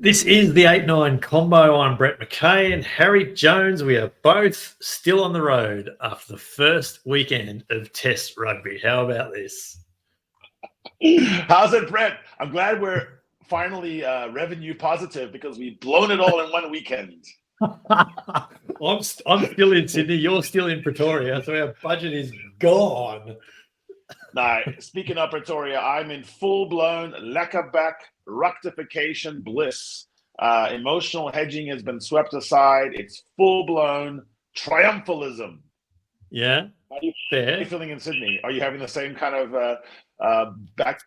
This is the 8-9 combo. I'm Brett McKay and Harry Jones. We are both still on the road after the first weekend of Test rugby. How about this? How's it, Brett? I'm glad we're finally revenue positive because we've blown it all in one weekend. I'm still in Sydney. You're still in Pretoria, so our budget is gone. Now, speaking of Pretoria, I'm in full-blown Lekkerback rectification bliss. Emotional hedging has been swept aside. It's full-blown triumphalism. Yeah, how are you feeling in Sydney? Are you having the same kind of back,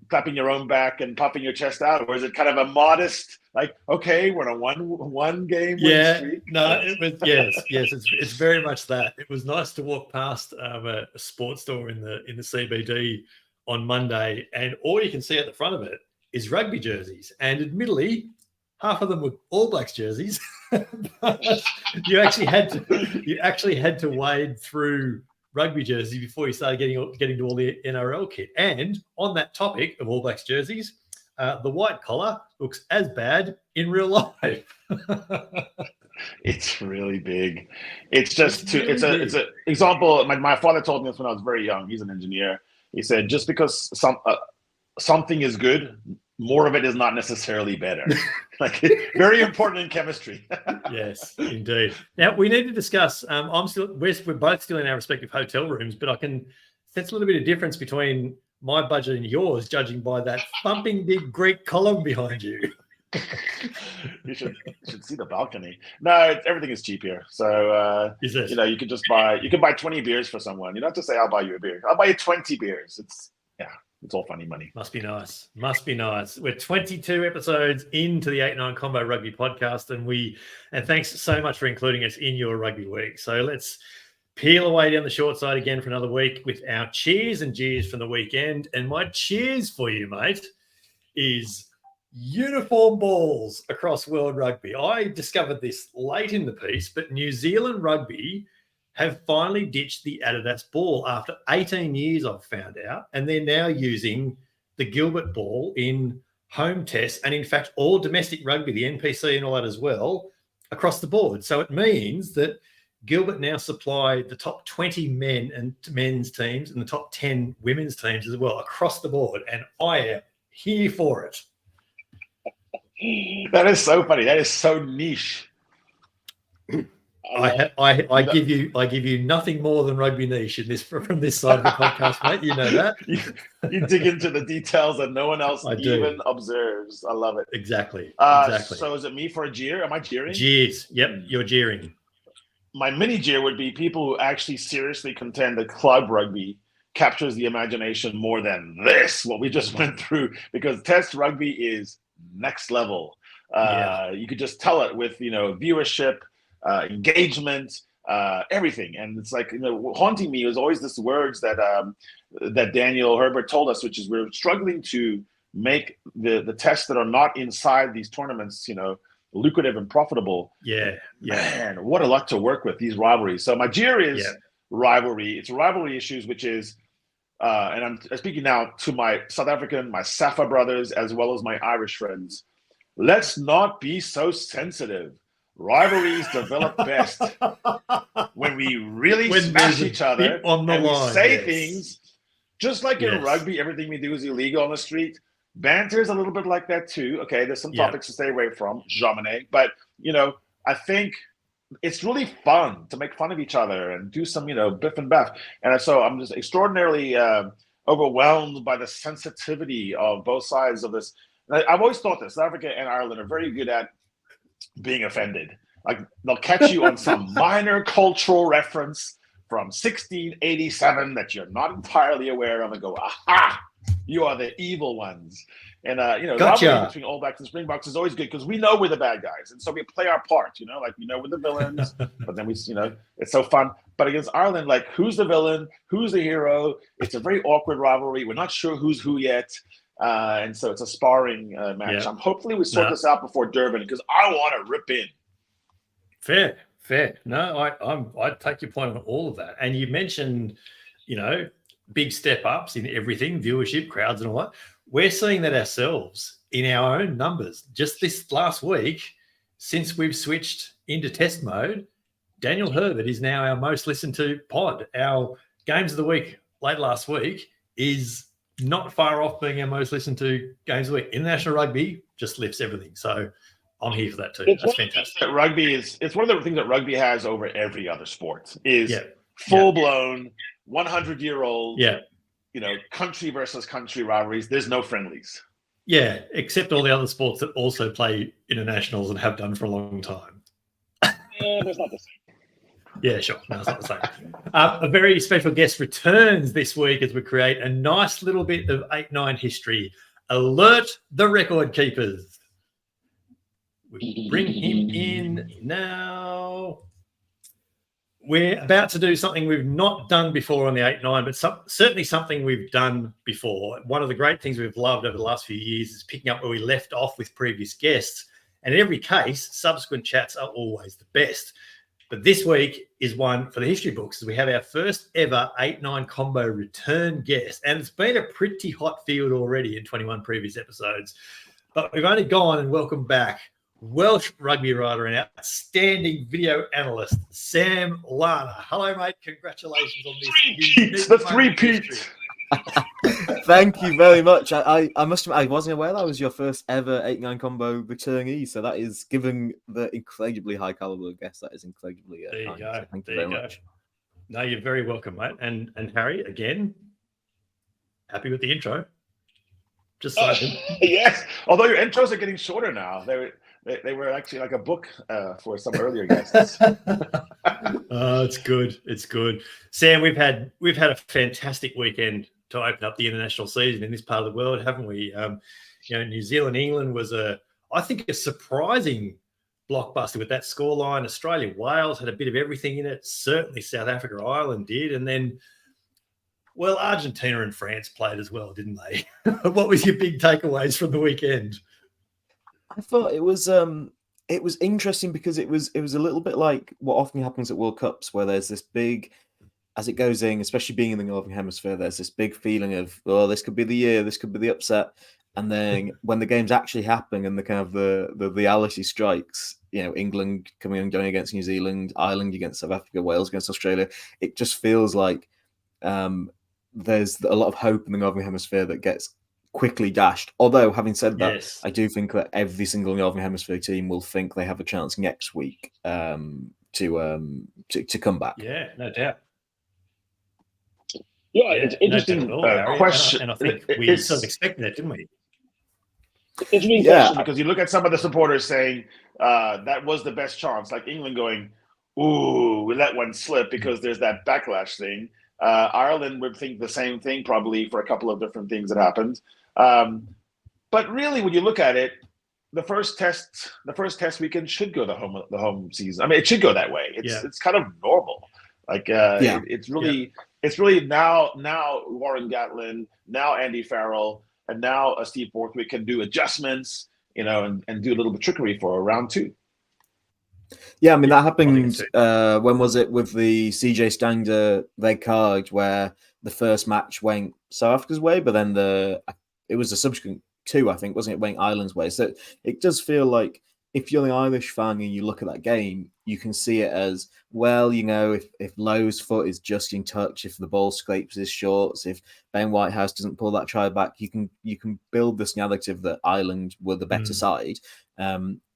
clapping your own back and puffing your chest out, or is it kind of a modest, like, okay, we're on a one game win streak? No, it was yes, it's very much that. It was nice to walk past a sports store in the CBD on Monday, and all you can see at the front of it is rugby jerseys, and admittedly, half of them were All Blacks jerseys. But you actually had to wade through rugby jersey before you started getting to all the NRL kit. And on that topic of All Blacks jerseys, the white collar looks as bad in real life. It's really big. It's an example. My father told me this when I was very young. He's an engineer. He said, just because something is good, more of it is not necessarily better. Like, very important in chemistry. Yes, indeed. Now we need to discuss. We're both still in our respective hotel rooms, but I can sense a little bit of difference between my budget and yours, judging by that thumping big Greek column behind you. You should see the balcony. No, everything is cheap here. So is it? You can buy 20 beers for someone. You don't have to say I'll buy you a beer. I'll buy you 20 beers. It's all funny money. Must be nice. We're 22 episodes into the 8-9 Combo Rugby podcast, and thanks so much for including us in your rugby week. So let's peel away down the short side again for another week with our cheers and jeers from the weekend. And my cheers for you, mate, is uniform balls across world rugby. I discovered this late in the piece, but New Zealand rugby have finally ditched the Adidas ball after 18 years, I've found out, and they're now using the Gilbert ball in home tests and, in fact, all domestic rugby, the NPC and all that as well, across the board. So it means that Gilbert now supply the top 20 men's teams and the top 10 women's teams as well across the board, and I am here for it. That is so funny. That is so niche. I give you nothing more than rugby niche from this side of the podcast, mate. You know that. You dig into the details that no one else even observes. I love it. Exactly. So is it me for a jeer? Am I jeering? Jeers. Yep, you're jeering. My mini jeer would be people who actually seriously contend that club rugby captures the imagination more than what we just went through, because Test rugby is next level. You could just tell it with viewership, engagement, everything. And it's like, haunting me is always this words that Daniel Herbert told us, which is we're struggling to make the tests that are not inside these tournaments, lucrative and profitable. Yeah. Man, what a lot to work with, these rivalries. So my jeer is rivalry. It's rivalry issues, which is, and I'm speaking now to my South African, my Safa brothers, as well as my Irish friends. Let's not be so sensitive. Rivalries develop best when we really smash each other on the and line, we say things. Just like in rugby, everything we do is illegal on the street. Banter is a little bit like that too. Okay, there's some topics to stay away from, Jamine, but I think it's really fun to make fun of each other and do some, biff and baff. And so I'm just extraordinarily overwhelmed by the sensitivity of both sides of this. I've always thought that South Africa and Ireland are very good at being offended. Like, they'll catch you on some minor cultural reference from 1687 that you're not entirely aware of and go, aha, you are the evil ones. And, the rivalry between All Blacks and Springboks is always good because we know we're the bad guys. And so we play our part, like we know we're the villains, but then it's so fun. But against Ireland, like, who's the villain? Who's the hero? It's a very awkward rivalry. We're not sure who's who yet. And so it's a sparring match. Hopefully we sort this out before Durban because I want to rip in. Fair. No, I take your point on all of that. And you mentioned, big step ups in everything, viewership, crowds and all that. we're seeing that ourselves in our own numbers. Just this last week, since we've switched into test mode, Daniel Herbert is now our most listened to pod. Our Games of the Week late last week is not far off being our most listened to Games of the Week. International rugby just lifts everything. So I'm here for that too. That's fantastic. It's one of the things that rugby has over every other sport is full-blown 100-year-old, country versus country rivalries. There's no friendlies. Yeah, except all the other sports that also play internationals and have done for a long time. That's not the same. Yeah, sure. No, it's not the same. A very special guest returns this week as we create a nice little bit of 8-9 history. Alert the record keepers. We bring him in now. We're about to do something we've not done before on the 8-9, but certainly something we've done before. One of the great things we've loved over the last few years is picking up where we left off with previous guests. And in every case, subsequent chats are always the best. But this week is one for the history books, as we have our first ever 8-9 combo return guest. And it's been a pretty hot field already in 21 previous episodes. But we've only gone and welcomed back Welsh rugby writer and outstanding video analyst, Sam Larner. Hello, mate. Congratulations on this. The three-peat. Thank you very much. I must admit, I wasn't aware that was your first ever 8-9 combo returnee. So that is, given the incredibly high caliber guest, that is incredibly there you kind. go. So thank you there very you much. No, you're very welcome, mate. And Harry, again, happy with the intro. Just so yes. Although your intros are getting shorter now. They were actually like a book for some earlier guests. Oh, it's good. It's good. Sam, we've had a fantastic weekend to open up the international season in this part of the world, haven't we? New Zealand, England was I think a surprising blockbuster with that scoreline. Australia, Wales had a bit of everything in it. Certainly South Africa, Ireland did. And then, well, Argentina and France played as well, didn't they? What was your big takeaways from the weekend? I thought it was interesting because it was a little bit like what often happens at World Cups, where there's this big, as it goes in, especially being in the Northern Hemisphere, there's this big feeling of, oh, this could be the year, this could be the upset. And then when the games actually happen and the kind of the reality strikes, England coming and going against New Zealand, Ireland against South Africa, Wales against Australia, it just feels like there's a lot of hope in the Northern Hemisphere that gets quickly dashed. Although, having said that, yes, I do think that every single Northern Hemisphere team will think they have a chance next week to come back. Yeah, no doubt. Yeah, it's interesting question. And I think we sort of expected that, didn't we? It's really interesting because you look at some of the supporters saying that was the best chance, like England going, ooh, we let one slip because there's that backlash thing. Ireland would think the same thing probably for a couple of different things that happened. But really, when you look at it, the first test weekend should go the home season. I mean, it should go that way. It's kind of normal. Like it's really now Warren Gatland, now Andy Farrell, and now Steve Borthwick can do adjustments, and do a little bit of trickery for round two. Yeah, I mean, that happened, when was it, with the CJ Stanger red card, where the first match went South Africa's way, but then it was the subsequent two, I think, wasn't it, went Ireland's way. So it does feel like if you're an Irish fan and you look at that game, you can see it as, well, if Lowe's foot is just in touch, if the ball scrapes his shorts, if Ben Whitehouse doesn't pull that try back, you can build this narrative that Ireland were the better side.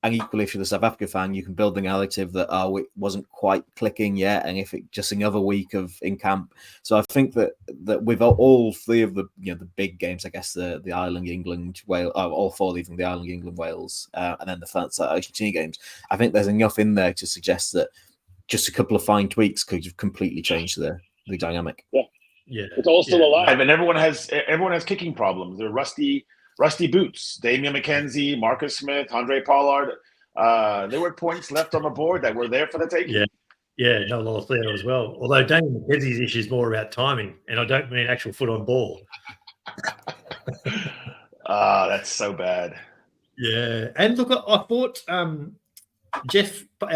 And equally, if you're the South Africa fan, you can build the narrative that, it wasn't quite clicking yet, and if it just another week of in camp. So I think that with all three of the the big games, I guess the Ireland, England, Wales, all four even, the Ireland, England, Wales, and then the France, Argentina games, I think there's enough in there to suggest that just a couple of fine tweaks could have completely changed the dynamic. Yeah, it's all still alive, and everyone has kicking problems. They're rusty boots. Damian McKenzie, Marcus Smith, Andre Pollard. There were points left on the board that were there for the taking. Yeah, no loss there as well. Although Damian McKenzie's issue is more about timing, and I don't mean actual foot on ball. That's so bad. Yeah, and look, I thought our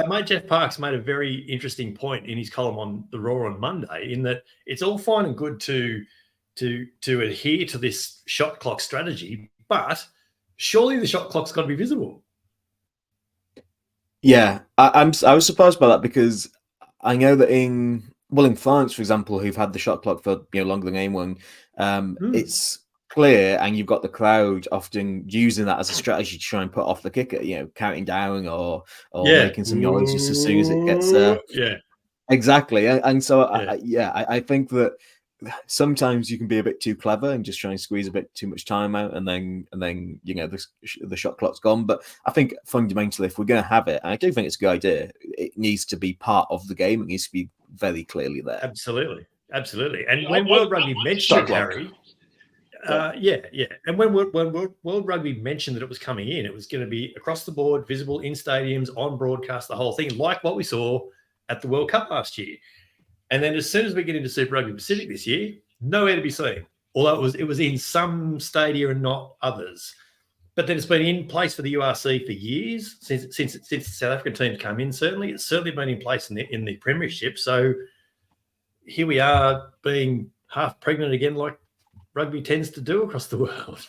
mate Jeff Parks made a very interesting point in his column on the Raw on Monday, in that it's all fine and good to to adhere to this shot clock strategy, but surely the shot clock's got to be visible. Yeah, I was surprised by that because I know that in France, for example, who've had the shot clock for longer than anyone, it's clear, and you've got the crowd often using that as a strategy to try and put off the kicker, counting down or making some noise just as soon as it gets exactly. And so I think that sometimes you can be a bit too clever and just try and squeeze a bit too much time out, and then the shot clock's gone. But I think fundamentally, if we're going to have it, and I do think it's a good idea, it needs to be part of the game. It needs to be very clearly there. Absolutely. And when World Rugby mentioned it, Harry, and when World Rugby mentioned that it was coming in, it was going to be across the board, visible in stadiums, on broadcast, the whole thing, like what we saw at the World Cup last year. And then as soon as we get into Super Rugby Pacific this year, nowhere to be seen. Although it was in some stadia and not others. But then it's been in place for the URC for years, since the South African teams come in, certainly. It's certainly been in place in the Premiership. So here we are being half pregnant again, like rugby tends to do across the world.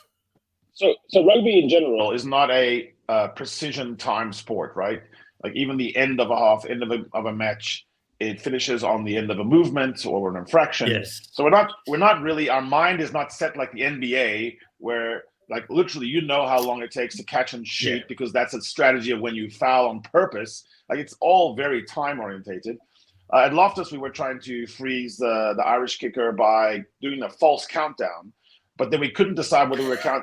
So rugby in general is not a precision time sport, right? Like even the end of a half, end of a match, it finishes on the end of a movement or an infraction. Yes. So we're not really, our mind is not set like the NBA, where like literally how long it takes to catch and shoot because that's a strategy of when you foul on purpose. Like it's all very time orientated. At Loftus, we were trying to freeze the Irish kicker by doing a false countdown, but then we couldn't decide whether we were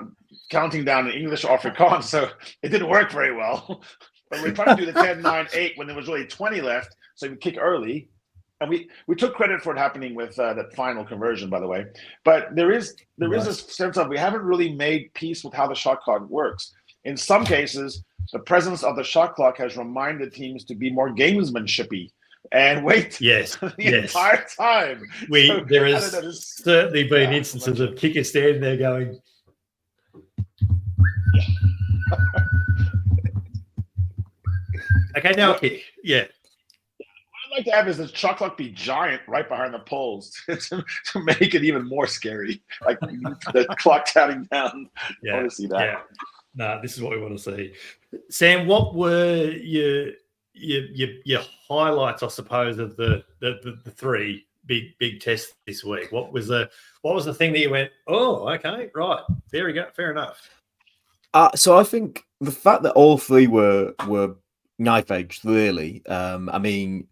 counting down in English or Afrikaans, so it didn't work very well. But we were trying to do the 10, 9, 8 when there was really 20 left, so we kick early. And we took credit for it happening with that final conversion, by the way. But there is a sense of we haven't really made peace with how the shot clock works. In some cases, the presence of the shot clock has reminded teams to be more gamesmanshipy and wait the entire time. There has certainly been instances of kickers standing there going, okay, now kick. Yeah. What I'd like to have is the shot clock be giant right behind the poles to make it even more scary. Like the clock counting down. I want to see that. Yeah. No, this is what we want to see. Sam, what were your highlights, I suppose, of the three big tests this week? What was the thing that you went, oh, okay, right, there we go, fair enough. So I think the fact that all three were knife edged, really. I mean,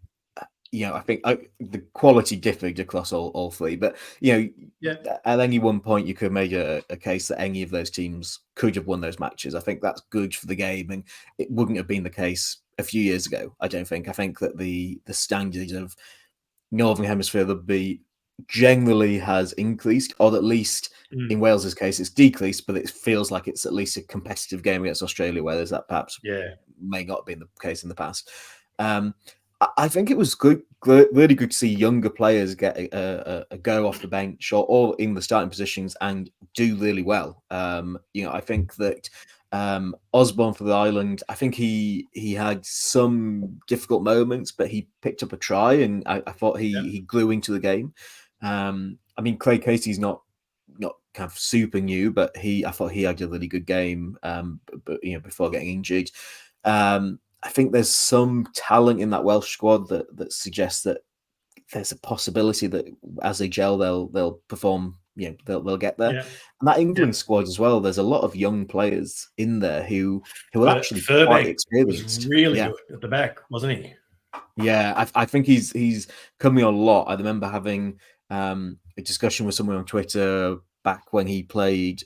I think the quality differed across all three, but at any one point you could have made a case that any of those teams could have won those matches. I think that's good for the game, and it wouldn't have been the case a few years ago. I don't think. I think that the standard of Northern Hemisphere rugby generally has increased, or at least in Wales's case, it's decreased. But it feels like it's at least a competitive game against Australia, whereas that perhaps may not have been the case in the past. I think it was really good to see younger players get a go off the bench or in the starting positions and do really well. I think that Osborne for the Island, I think he had some difficult moments, but he picked up a try, and I thought he grew into the game. I mean, Craig Casey's not kind of super new, but I thought he had a really good game. But before getting injured. I think there's some talent in that Welsh squad that suggests that there's a possibility that as they gel, they'll perform. They'll get there. Yeah. And that England squad as well. There's a lot of young players in there who are actually quite experienced. Was really good at the back, wasn't he? Yeah, I think he's coming on a lot. I remember having a discussion with someone on Twitter back when he played.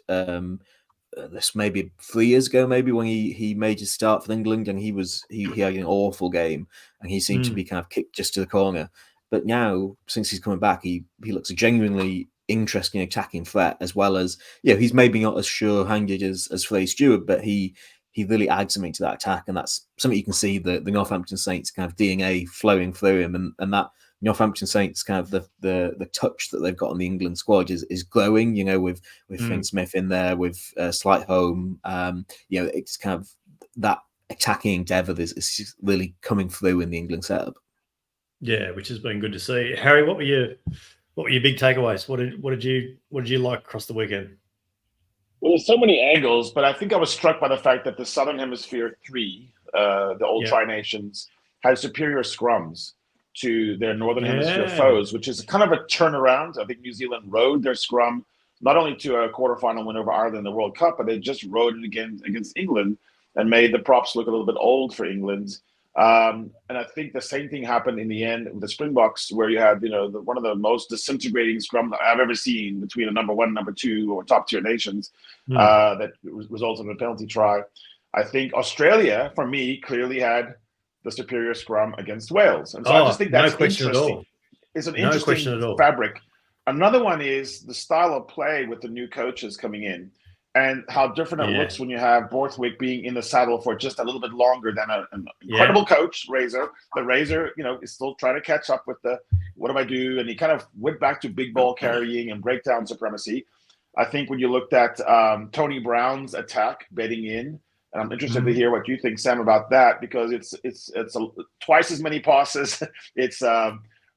This maybe 3 years ago, maybe when he made his start for England, and he had an awful game, and he seemed to be kind of kicked just to the corner. But now, since he's coming back, he looks a genuinely interesting attacking threat, as well as he's maybe not as sure-handed as Frey Stewart, but he really adds something to that attack, and that's something you can see the Northampton Saints kind of DNA flowing through him, and that Northampton Saints kind of the touch that they've got on the England squad is growing, with Finn Smith in there, with Slight Home. It's kind of that attacking endeavour is really coming through in the England setup. Yeah, which has been good to see. Harry, what were What were your big takeaways? What did you like across the weekend? Well, there's so many angles, but I think I was struck by the fact that the Southern Hemisphere 3, the old Tri-Nations, had superior scrums to their Northern Hemisphere foes, which is kind of a turnaround. I think New Zealand rode their scrum not only to a quarterfinal win over Ireland in the World Cup, but they just rode it again against England and made the props look a little bit old for England. And I think the same thing happened in the end with the Springboks, where you had, one of the most disintegrating scrums I've ever seen between a number one, number two, or top tier nations that resulted in a penalty try. I think Australia, for me, clearly had the superior scrum against Wales, and so I just think that's interesting. It's an interesting fabric. Another one is the style of play with the new coaches coming in, and how different it looks when you have Borthwick being in the saddle for just a little bit longer than an incredible coach, Razor. The Razor, is still trying to catch up with the what do I do? And he kind of went back to big ball carrying and breakdown supremacy. I think when you looked at Tony Brown's attack, bedding in, and I'm interested to hear what you think, Sam, about that, because it's twice as many passes. It's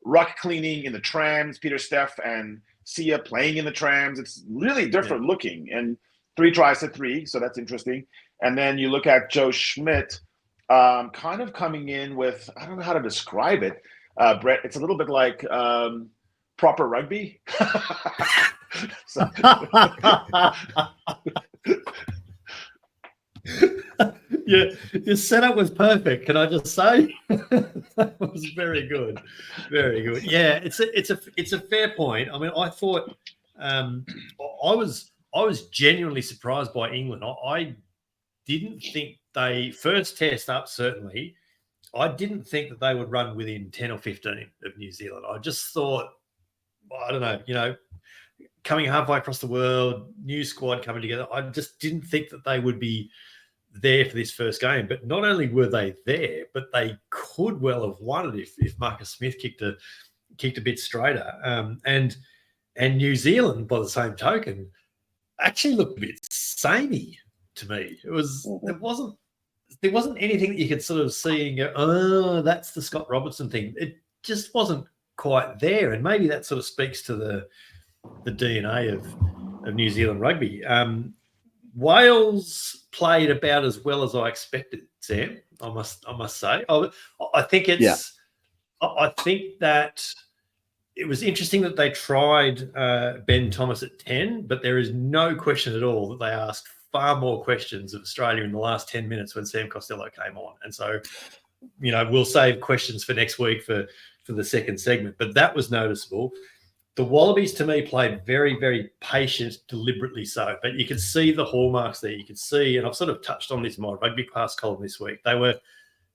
ruck cleaning in the trams, Peter Steff and Sia playing in the trams. It's really different looking, and 3 tries to 3, so that's interesting. And then you look at Joe Schmidt kind of coming in with, I don't know how to describe it, Brett, it's a little bit like proper rugby. Yeah, your setup was perfect. Can I just say that was very good, very good. Yeah, it's a fair point. I mean, I thought I was genuinely surprised by England. I didn't think they first test up. Certainly, I didn't think that they would run within 10 or 15 of New Zealand. I just thought, I don't know, coming halfway across the world, new squad coming together. I just didn't think that they would be there for this first game. But not only were they there, but they could well have won it if Marcus Smith kicked a bit straighter. And New Zealand, by the same token, actually looked a bit samey to me. There wasn't anything that you could sort of see and go, oh, that's the Scott Robertson thing. It just wasn't quite there. And maybe that sort of speaks to the DNA of New Zealand rugby. Wales played about as well as I expected, Sam. I must say. I think it's. Yeah. I think that it was interesting that they tried Ben Thomas at 10, but there is no question at all that they asked far more questions of Australia in the last 10 minutes when Sam Costello came on. And so, we'll save questions for next week for the second segment. But that was noticeable. The Wallabies, to me, played very, very patient, deliberately so. But you could see the hallmarks there. You could see, and I've sort of touched on this in my Rugby Pass column this week, they were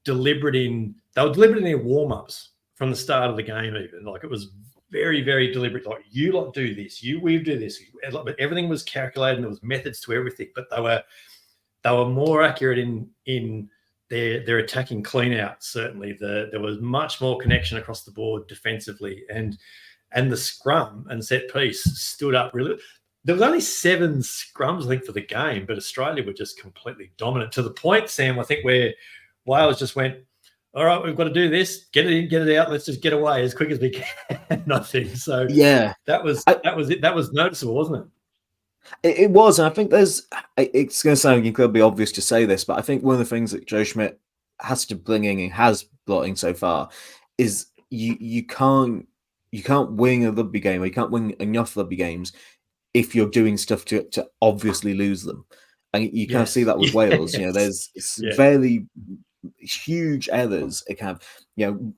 deliberate in their warm-ups from the start of the game even. Like, it was very, very deliberate. Like, you lot do this, we do this. But everything was calculated and there was methods to everything. But they were more accurate in their attacking clean-out, certainly. There was much more connection across the board defensively. And the scrum and set piece stood up really. There was only 7 scrums, I think, for the game, but Australia were just completely dominant to the point, Sam, I think, where Wales just went, all right, we've got to do this, get it in, get it out, let's just get away as quick as we can. I think so. Yeah, that was it. That was noticeable, wasn't it? It was, and I think it's going to sound incredibly obvious to say this, but I think one of the things that Joe Schmidt has to bring in and has brought in so far is you can't win a rugby game, or you can't win enough rugby games if you're doing stuff to obviously lose them. And you kind of see that with Wales. There's very huge errors. It can have,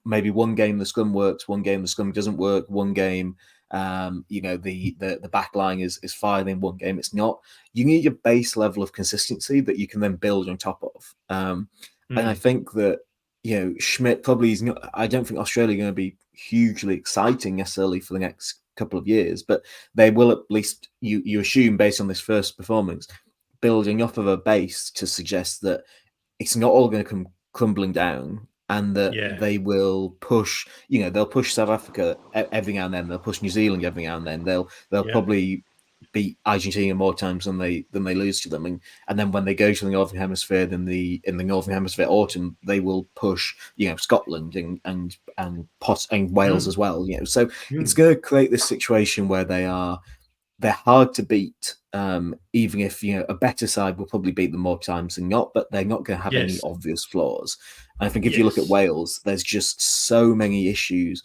maybe one game the scrum works, one game the scrum doesn't work, one game, the back line is fine in one game. It's not. You need your base level of consistency that you can then build on top of. And I think that, Schmidt probably is not. I don't think Australia are going to be hugely exciting necessarily for the next couple of years, but they will, at least you assume, based on this first performance, building up of a base to suggest that it's not all going to come crumbling down, and that they will push. They'll push South Africa every now and then. They'll push New Zealand every now and then. They'll probably beat Argentina more times than they lose to them, and then when they go to the Northern Hemisphere, in the Northern Hemisphere autumn, they will push Scotland and Wales as well. So it's going to create this situation where they're hard to beat, even if a better side will probably beat them more times than not, but they're not going to have any obvious flaws. And I think if you look at Wales, there's just so many issues.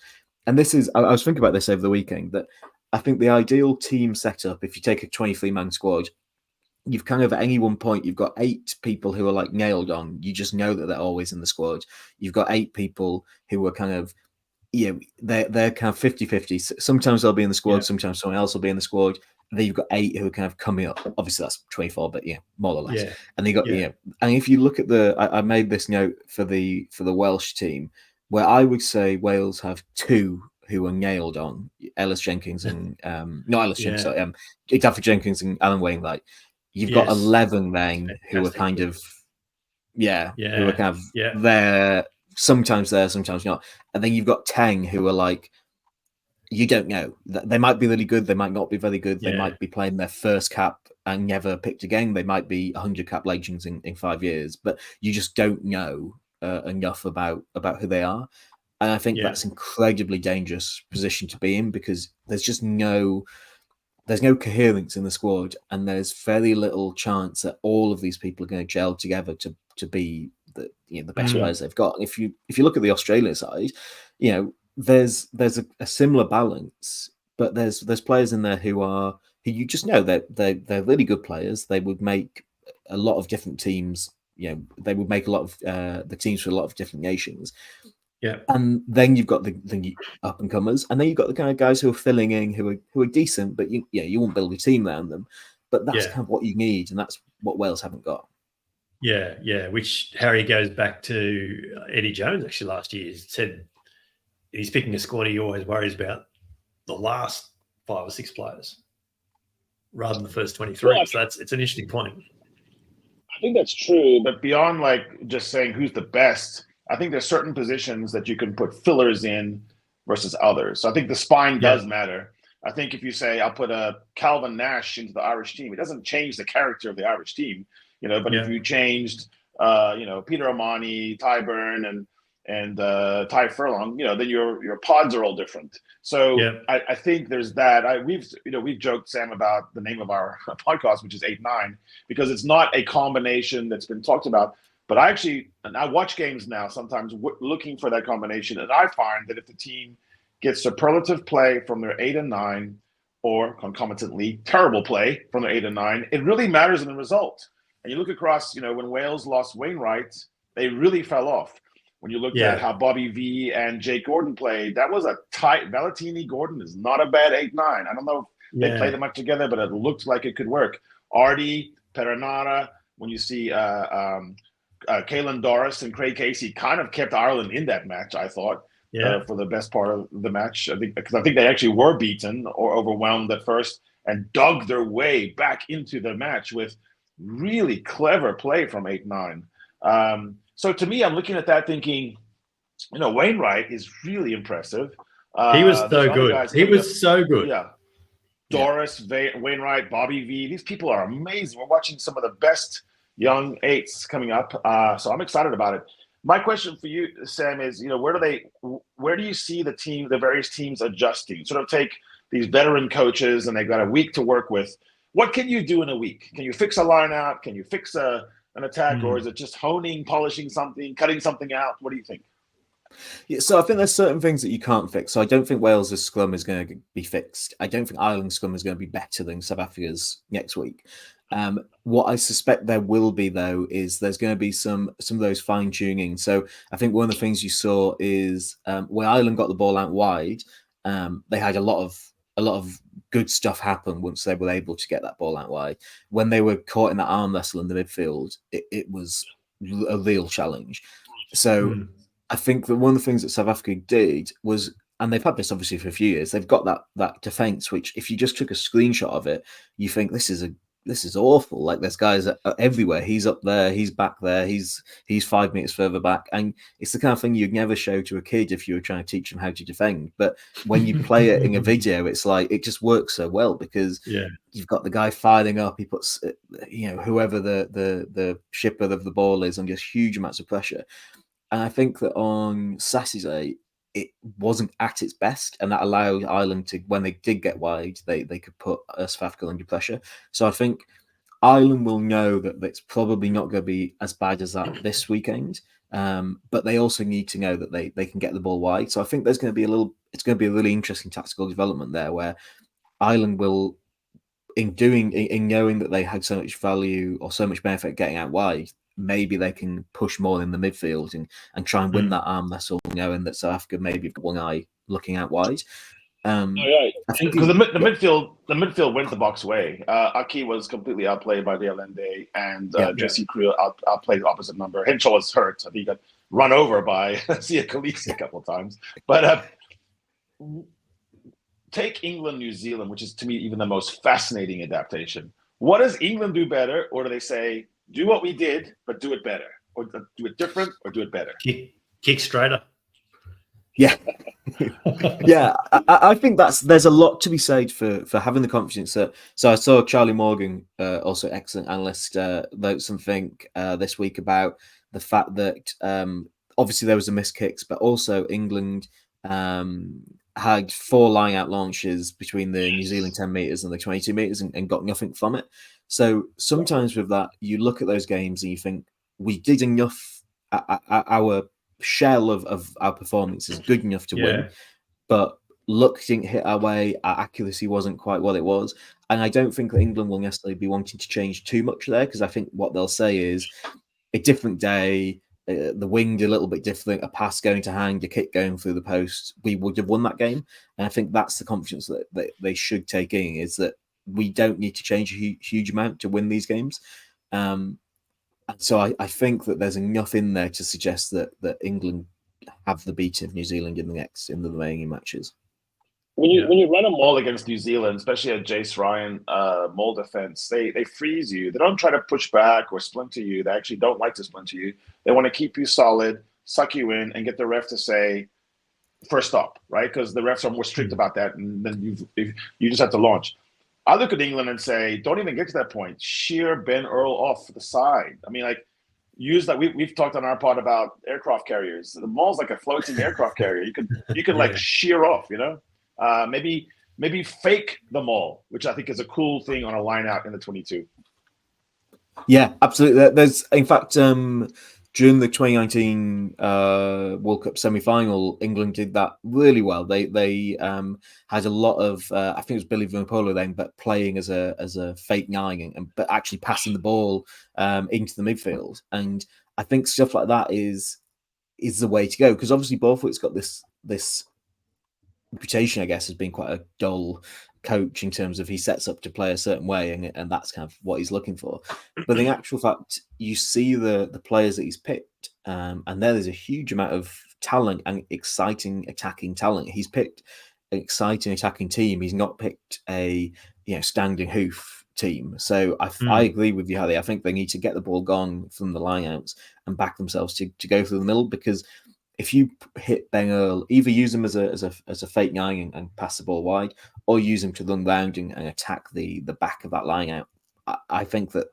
And this is, I was thinking about this over the weekend, that I think the ideal team setup, if you take a 23-man squad, you've kind of at any one point, you've got 8 people who are like nailed on. You just know that they're always in the squad. You've got 8 people who are kind of, they're kind of 50-50. Sometimes they'll be in the squad, sometimes someone else will be in the squad. And then you've got 8 who are kind of coming up. Obviously, that's 24, but more or less. And they got and if you look at I made this note for the Welsh team, where I would say Wales have 2 who are nailed on: Ellis Jenkins and not Ellis Jenkins, sorry, Daffy Jenkins and Alan Wainwright. You've got 11 then who are kind of who are kind of there, sometimes not, and then you've got 10 who are like, you don't know. They might be really good, they might not be very good, they might be playing their first cap and never picked again, they might be 100 cap legends in 5 years, but you just don't know enough about who they are. And I think that's incredibly dangerous position to be in, because there's no coherence in the squad, and there's very little chance that all of these people are going to gel together to be the best players they've got. If you look at the Australia side, there's a similar balance, but there's players in there who you just know that they're really good players. They would make a lot of different teams. They would make a lot of the teams for a lot of different nations. Yeah, and then you've got the up and comers, and then you've got the kind of guys who are filling in, who are decent, but you won't build a team around them. But that's kind of what you need, and that's what Wales haven't got. Yeah. Which Harry goes back to Eddie Jones actually last year. He said he's picking a squad. He always worries about the last 5 or 6 players rather than the first 23. Well, so it's an interesting point. I think that's true, but beyond like just saying who's the best, I think there's certain positions that you can put fillers in versus others. So I think the spine does matter. I think if you say I'll put a Calvin Nash into the Irish team, it doesn't change the character of the Irish team, But if you changed, Peter O'Mahony, Tyburn, and Ty Furlong, then your pods are all different. So I think there's that. We've joked, Sam, about the name of our podcast, which is 8-9, because it's not a combination that's been talked about. But I watch games now sometimes looking for that combination, and I find that if the team gets superlative play from their 8 and 9, or concomitantly terrible play from their 8 and 9, it really matters in the result. And you look across, when Wales lost Wainwright, they really fell off. When you looked at how Bobby V and Jake Gordon played, that was a tight. Valentini Gordon is not a bad 8-9. I don't know if they played them much together, but it looked like it could work. Artie, Perenara, when you see Caelan Doris and Craig Casey kind of kept Ireland in that match, I thought, for the best part of the match. I think they actually were beaten or overwhelmed at first and dug their way back into the match with really clever play from 8-9. So to me, I'm looking at that thinking, Wainwright is really impressive. He was so good. He was so good. Yeah. Doris, Wainwright, Bobby V. These people are amazing. We're watching some of the best young 8s coming up. So I'm excited about it. My question for you, Sam, is, where do you see the various teams adjusting? Sort of take these veteran coaches and they've got a week to work with. What can you do in a week? Can you fix a line out? Can you fix an attack? Or is it just honing, polishing something, cutting something out? What do you think? Yeah, so I think there's certain things that you can't fix. So I don't think Wales' scrum is going to be fixed. I don't think Ireland's scrum is going to be better than South Africa's next week. What I suspect there will be, though, is there's going to be some of those fine tuning. So I think one of the things you saw is when Ireland got the ball out wide, they had a lot of good stuff happen once they were able to get that ball out wide. When they were caught in that arm wrestle in the midfield, it was a real challenge. So I think that one of the things that South Africa did was, and they've had this obviously for a few years, they've got that defense, which if you just took a screenshot of it, you think this is this is awful. Like, there's guys everywhere. He's up there, he's back there, he's 5 meters further back, and it's the kind of thing you'd never show to a kid if you were trying to teach them how to defend. But when you play it in a video, it's like it just works so well because you've got the guy firing up. He puts whoever the shipper of the ball is under huge amounts of pressure, and I think that on Saturday it wasn't at its best, and that allowed Ireland to, when they did get wide, they could put South Africa under pressure. So I think Ireland will know that it's probably not going to be as bad as that this weekend, but they also need to know that they can get the ball wide. So I think it's going to be a really interesting tactical development there, where Ireland will, in knowing that they had so much value or so much benefit getting out wide, maybe they can push more in the midfield and try and win that arm wrestle, knowing that South Africa maybe got one eye looking out wide. I think because the midfield went the Box way. Aki was completely outplayed by the Allende, and Jesse Creel outplayed the opposite number. Henshaw was hurt. I think he got run over by Sia Khaleesi a couple of times. But take England, New Zealand, which is to me even the most fascinating adaptation. What does England do better, or do they say, do what we did, but do it better, or do it different, or do it better? Kick straighter. Yeah. Yeah, I think there's a lot to be said for having the confidence that. So I saw Charlie Morgan, also excellent analyst, wrote something this week about the fact that obviously there was a missed kicks, but also England had 4 line out launches between the New Zealand 10 meters and the 22 meters and got nothing from it. So sometimes with that, you look at those games and you think we did enough. Our shell of our performance is good enough to win, but luck didn't hit our way. Our accuracy wasn't quite what it was, and I don't think that England will necessarily be wanting to change too much there, because I think what they'll say is a different day, the wing a little bit different, a pass going to hand, a kick going through the post, we would have won that game. And I think that's the confidence that they should take in, is that we don't need to change a huge amount to win these games. So I think that there's enough in there to suggest that England have the beat of New Zealand in the remaining matches. When you run a maul against New Zealand, especially a Jace Ryan maul defense, they freeze you. They don't try to push back or splinter you. They actually don't like to splinter you. They want to keep you solid, suck you in, and get the ref to say first stop, right? Because the refs are more strict about that, and then you just have to launch. I look at England and say, don't even get to that point. Sheer Ben Earl off the side. I mean, like, use that. We've talked on our pod about aircraft carriers. The maul's like a floating aircraft carrier. You could like sheer off, maybe fake the maul, which I think is a cool thing on a line out in the 22. Yeah, absolutely. There's, in fact, during the 2019 World Cup semi-final, England did that really well. They had a lot of, I think it was Billy Vunipola then, but playing as a fake nine, but actually passing the ball into the midfield. And I think stuff like that is the way to go, because obviously Borthwaite's got this reputation, I guess, as being quite a dull coach in terms of he sets up to play a certain way, and that's kind of what he's looking for. But in actual fact, you see the players that he's picked, and there's a huge amount of talent and exciting attacking talent. He's picked an exciting attacking team. He's not picked a standing hoof team. So I agree with you, Harry. I think they need to get the ball gone from the lineouts and back themselves to go through the middle, because if you hit Ben Earl, either use him as a fake nine and pass the ball wide, or use him to run round and attack the back of that line out. I think that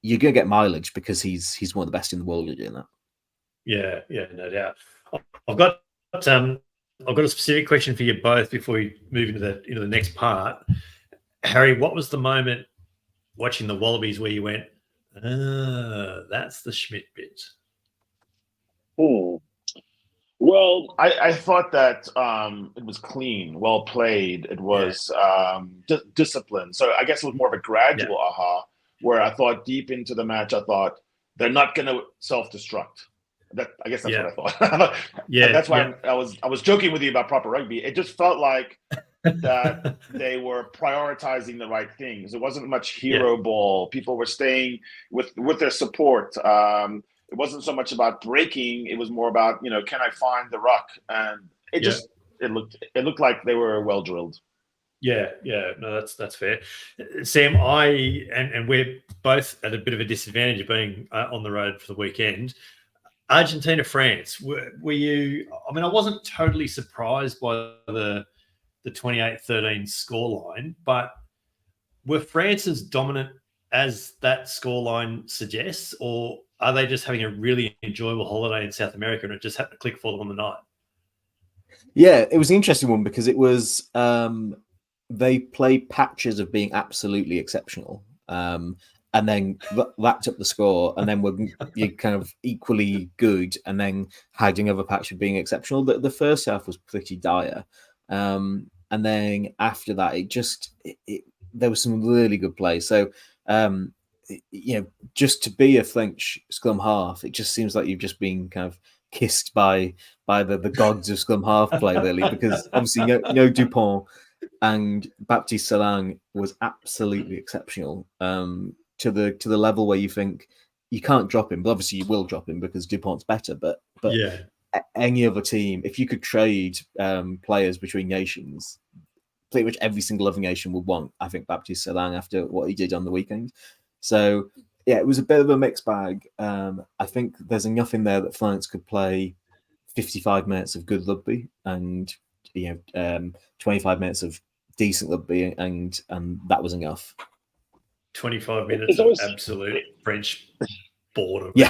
you're going to get mileage, because he's one of the best in the world at doing that. Yeah, no doubt. I've got a specific question for you both before we move into the next part. Harry, what was the moment watching the Wallabies where you went, that's the Schmidt bit? Well, I thought that it was clean, well played. It was disciplined. So I guess it was more of a gradual aha, where I thought deep into the match, I thought they're not going to self-destruct. I guess that's what I thought. That's why I was joking with you about proper rugby. It just felt like that they were prioritizing the right things. It wasn't much hero ball. People were staying with their support. It wasn't so much about breaking. It was more about, can I find the ruck? And it looked like they were well drilled. Yeah, no, that's fair. Sam, and we're both at a bit of a disadvantage of being on the road for the weekend. Argentina-France, were you? I mean, I wasn't totally surprised by the 28-13 scoreline, but were France as dominant as that scoreline suggests, or are they just having a really enjoyable holiday in South America and it just happened to click for them on the night? Yeah, it was an interesting one because it was they played patches of being absolutely exceptional, and then racked up the score, and then were you kind of equally good, and then had another patch of being exceptional. The first half was pretty dire, and then after that, there was some really good play. So, just to be a French scrum half, it just seems like you've just been kind of kissed by the gods of scrum half play, really, because obviously no Dupont and Baptiste Selang was absolutely exceptional, to the level where you think you can't drop him, but obviously you will drop him because Dupont's better. But yeah, any other team, if you could trade players between nations, pretty much every single other nation would want, I think, Baptiste Selang after what he did on the weekend. So yeah, it was a bit of a mixed bag. I think there's enough in there that France could play 55 minutes of good rugby and 25 minutes of decent rugby, and that was enough. 25 minutes of absolute French boredom. Yeah.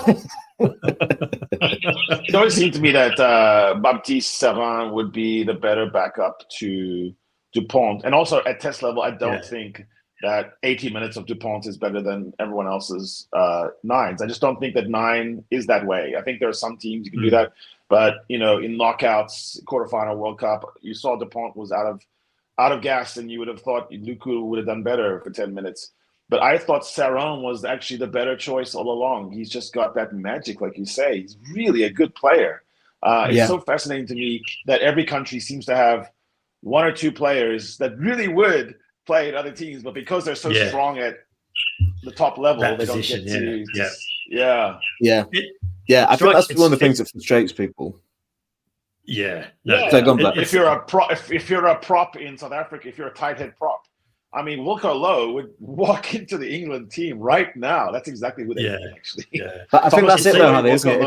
It always seemed to me that Baptiste Selang would be the better backup to Dupont. And also at test level, I don't think that 80 minutes of Dupont is better than everyone else's nines. I just don't think that 9 is that way. I think there are some teams you can do that. But, in knockouts, quarterfinal World Cup, you saw Dupont was out of gas, and you would have thought Luku would have done better for 10 minutes. But I thought Selang was actually the better choice all along. He's just got that magic, like you say. He's really a good player. It's so fascinating to me that every country seems to have one or two players that really would play at other teams, but because they're so strong at the top level, they position, don't get to. I think that's one of the things that frustrates people. Yeah. If you're a prop in South Africa, if you're a tight head prop, I mean, Wilco Lowe would walk into the England team right now. That's exactly what they do, actually. Yeah. But I think that's it, though, Harry, isn't it?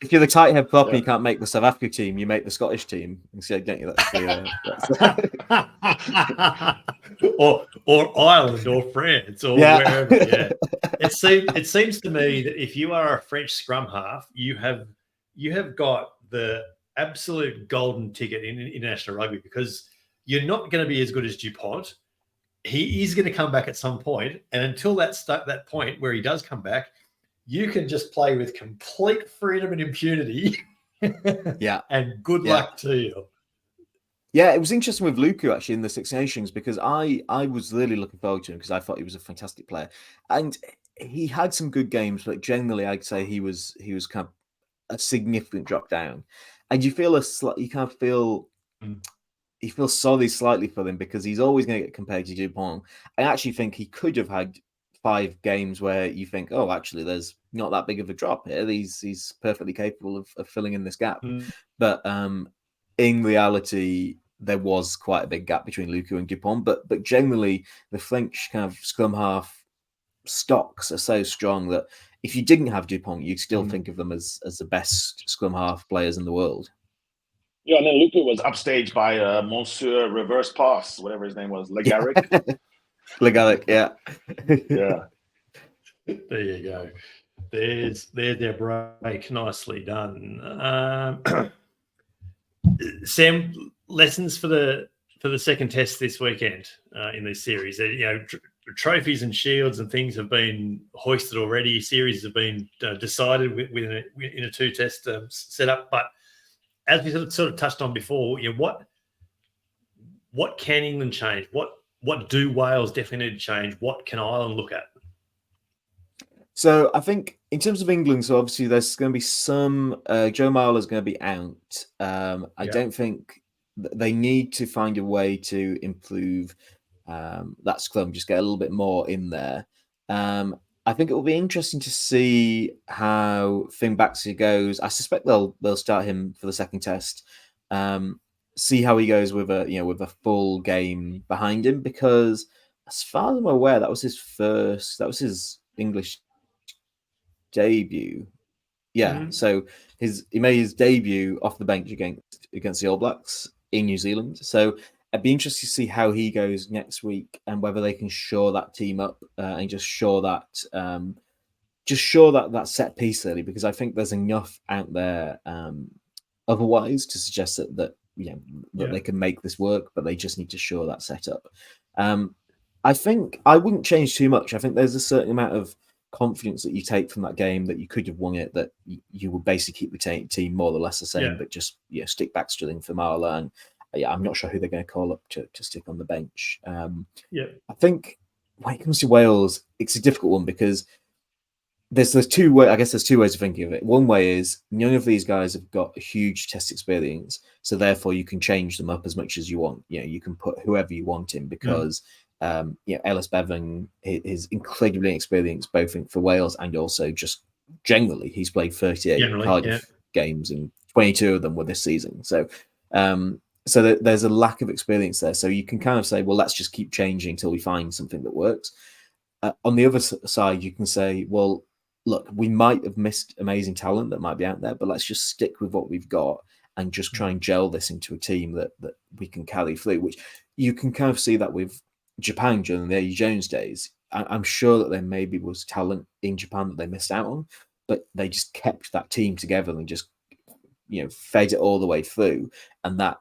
If you're the tight head prop, you can't make the South Africa team. You make the Scottish team instead, don't you? or Ireland or France or wherever. Yeah, it seems to me that if you are a French scrum half, you have got the absolute golden ticket in international rugby, because you're not going to be as good as Dupont. He is going to come back at some point, and until that point where he does come back, you can just play with complete freedom and impunity. And good luck to you. Yeah, it was interesting with Luku actually in the Six Nations, because I was really looking forward to him because I thought he was a fantastic player, and he had some good games, but generally I'd say he was kind of a significant drop down, and you feel he feels sorry slightly for him because he's always going to get compared to Dupont. I actually think he could have had 5 games where you think, oh, actually, there's not that big of a drop here. He's perfectly capable of filling in this gap. But in reality, there was quite a big gap between Luku and Dupont. But generally, the French kind of scrum half stocks are so strong that if you didn't have Dupont, you'd still think of them as the best scrum half players in the world. Yeah, and then Luku was upstaged by Monsieur Reverse Pass, whatever his name was, Legaric. Legaric, yeah. There you go. There's their break. Nicely done. Sam, lessons for the second test this weekend in this series. Trophies and shields and things have been hoisted already. Series have been decided in a 2-test setup. But as we sort of touched on before, what can England change? What do Wales definitely need to change? What can Ireland look at? So I think in terms of England, so obviously there's going to be some. Joe Marler's going to be out. I don't think they need to find a way to improve that scrum, just get a little bit more in there. I think it will be interesting to see how Finn Baxter goes. I suspect they'll start him for the second test. see how he goes with a full game behind him, because as far as I'm aware, that was his English debut. Yeah, so he made his debut off the bench against the All Blacks in New Zealand. So I'd be interested to see how he goes next week and whether they can shore that team up and just shore that set piece early, because I think there's enough out there otherwise to suggest that they can make this work, but they just need to shore that setup. I think I wouldn't change too much. I think there's a certain amount of confidence that you take from that game that you could have won it, that you would basically keep the team more or less the same, but just stick backstrilling for Marla. And I'm not sure who they're going to call up to stick on the bench. I think when it comes to Wales, it's a difficult one because there's two ways. I guess there's two ways of thinking of it. One way is none of these guys have got a huge test experience, so therefore you can change them up as much as you want. You can put whoever you want in because Ellis Bevan is incredibly experienced both for Wales and also just generally. He's played 38 Cardiff games and 22 of them were this season. So there's a lack of experience there. So you can kind of say, well, let's just keep changing until we find something that works. On the other side, you can say, well, look, we might have missed amazing talent that might be out there, but let's just stick with what we've got and just try and gel this into a team that we can carry through, which you can kind of see that with Japan during the Eddie Jones days. I'm sure that there maybe was talent in Japan that they missed out on, but they just kept that team together and just fed it all the way through, and that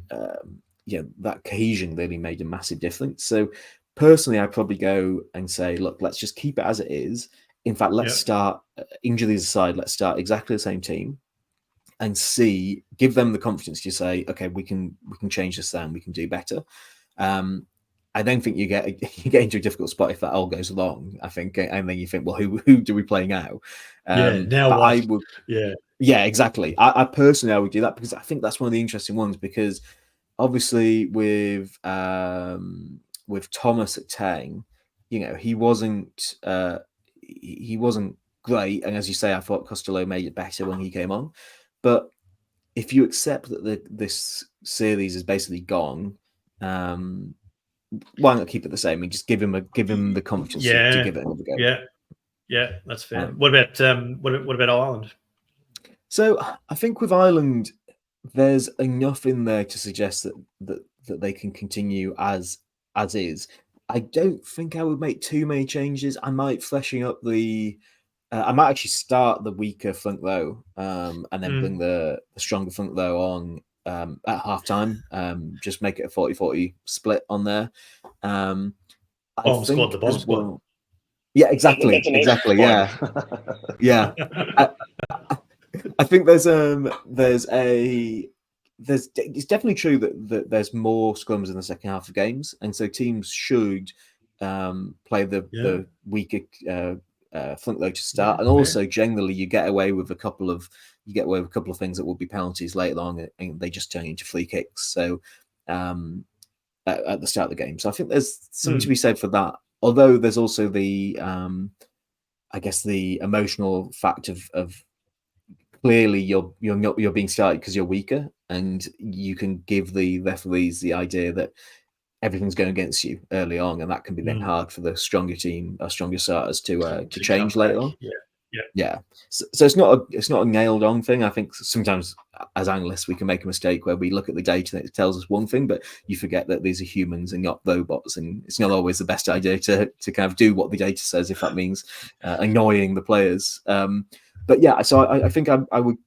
that cohesion really made a massive difference. So personally, I'd probably go and say, look, let's just keep it as it is. In fact, let's start, injuries aside, let's start exactly the same team and give them the confidence to say, okay, we can change this down, we can do better. I don't think you get into a difficult spot if that all goes wrong, I think, and then you think, well, who do we play now? Now what? Yeah, exactly. I personally, I would do that because I think that's one of the interesting ones, because obviously with Thomas at 10, he wasn't great, and as you say, I thought Costello made it better when he came on. But if you accept that this series is basically gone, why not keep it the same and just give him the confidence to give it another go? Yeah, that's fair. What about Ireland? So I think with Ireland, there's enough in there to suggest that they can continue as is. I don't think I would make too many changes. I might freshen up I might actually start the weaker front row and then bring the stronger front row on at halftime. Just make it a 40-40 split on there. Bomb squad, the bomb squad. Yeah, exactly. Yeah, yeah. I think it's definitely true that there's more scrums in the second half of games, and so teams should play the weaker front row to start, and also generally you get away with a couple of things that will be penalties later on, and they just turn into free kicks. So at the start of the game, so I think there's something to be said for that. Although there's also the I guess the emotional fact of clearly you're being started because you're weaker, and you can give the referees the idea that everything's going against you early on, and that can be then hard for the stronger team or stronger starters to change later on. Yeah. So it's not a nailed on thing. I think sometimes as analysts we can make a mistake where we look at the data and it tells us one thing, but you forget that these are humans and not robots, and it's not always the best idea to kind of do what the data says if that means annoying the players. But yeah, so I think I would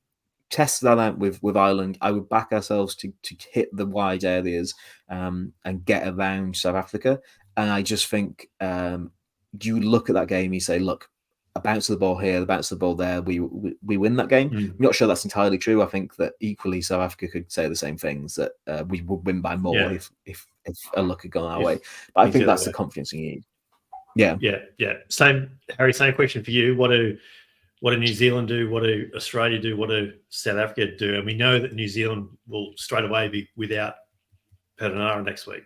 test that out with Ireland. I would back ourselves to hit the wide areas and get around South Africa. And I just think you look at that game, you say, look, a bounce of the ball here, the bounce of the ball there, we win that game. I'm not sure that's entirely true. I think that equally South Africa could say the same things, that we would win by more if a luck had gone our way. But I think that's the confidence you need. Yeah. Harry, same question for you. What do New Zealand do? What do Australia do? What do South Africa do? And we know that New Zealand will straight away be without Perenara next week.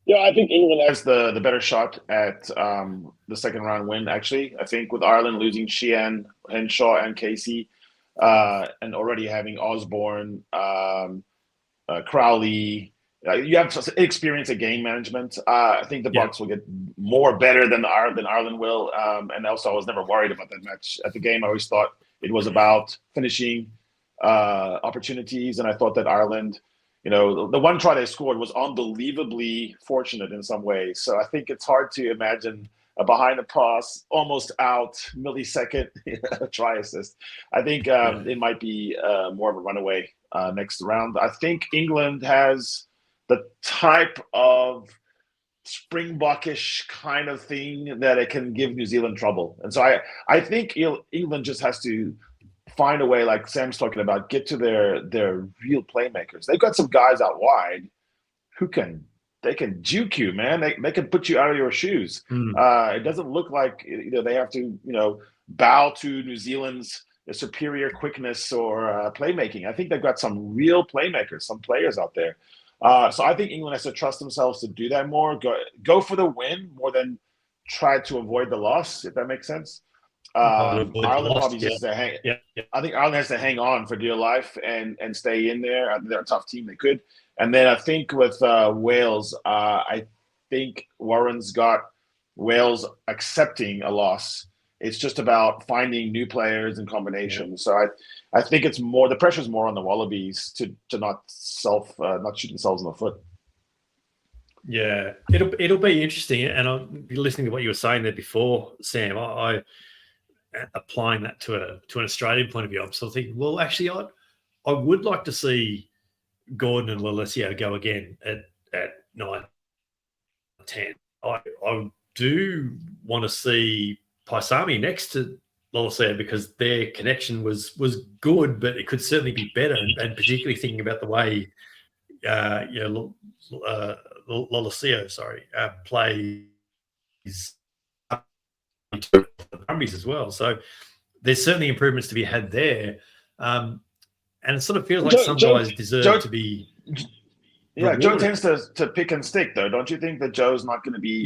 Yeah, I think England has the better shot at the second round win, actually. I think with Ireland losing Sheehan, Henshaw, and Casey, and already having Osborne, Crowley. You have experience at game management. I think the Bucks will get more better than Ireland will. And also, I was never worried about that match at the game. I always thought it was about finishing opportunities, and I thought that Ireland, the one try they scored was unbelievably fortunate in some ways. So I think it's hard to imagine a behind the pass, almost out millisecond try assist. I think it might be more of a runaway next round. I think England has the type of Springbokish kind of thing that it can give New Zealand trouble. And so I think England just has to find a way, like Sam's talking about, get to their real playmakers. They've got some guys out wide who can juke you, man. They can put you out of your shoes. It doesn't look like they have to bow to New Zealand's superior quickness or playmaking. I think they've got some real playmakers, some players out there. So I think England has to trust themselves to do that more. Go for the win more than try to avoid the loss, if that makes sense. Ireland probably just has to hang. I think Ireland has to hang on for dear life and stay in there. I think they're a tough team. They could. And then I think with Wales, I think Warren's got Wales accepting a loss. It's just about finding new players and combinations. So I think it's more, the pressure's more on the Wallabies to not shoot themselves in the foot. Yeah, it'll be interesting, and I'll be listening to what you were saying there before, Sam. I applying that to an Australian point of view, I'm sort of thinking, well, actually, I would like to see Gordon and Lolesio go again at 9, 10. I do want to see Paisami next to Lolesio because their connection was good, but it could certainly be better. And particularly thinking about the way Lolesio, plays Brumbies as well. So there's certainly improvements to be had there. And it sort of feels like some guys deserve to be. Yeah, Joe tends to pick and stick, though. Don't you think that Joe's not going to be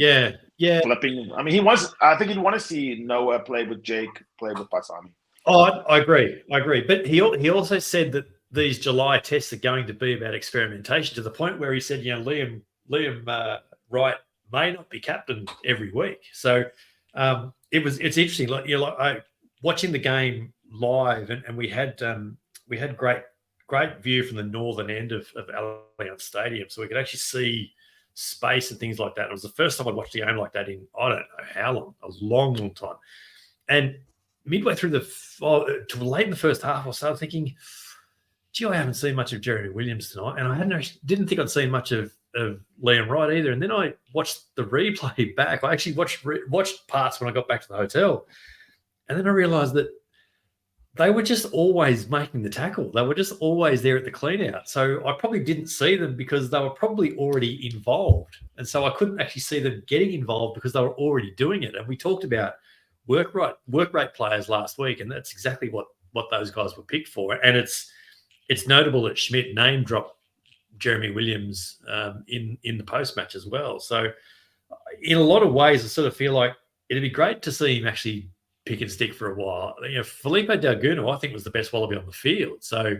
flipping? I mean, I think he'd want to see Noah play with Jake, play with Paisami. Oh, I agree. But he also said that these July tests are going to be about experimentation, to the point where he said, Liam Wright may not be captain every week. So it's interesting. Like watching the game live, and we had great view from the northern end of Allianz Stadium, so we could actually see space and things like that. It was the first time I'd watched a game like that in I don't know how long, a long time. And midway through to late in the first half, I started thinking, gee, I haven't seen much of Jeremy Williams tonight, and I didn't think I'd seen much of Liam Wright either. And then I watched the replay back. I actually watched parts when I got back to the hotel, and then I realised that they were just always making the tackle. They were just always there at the clean out. So I probably didn't see them because they were probably already involved. And so I couldn't actually see them getting involved because they were already doing it. And we talked about work rate players last week, and that's exactly what those guys were picked for. And it's notable that Schmidt name dropped Jeremy Williams in the post-match as well. So in a lot of ways, I sort of feel like it'd be great to see him actually pick and stick for a while. Felipe Dalguno, I think, was the best Wallaby on the field. So,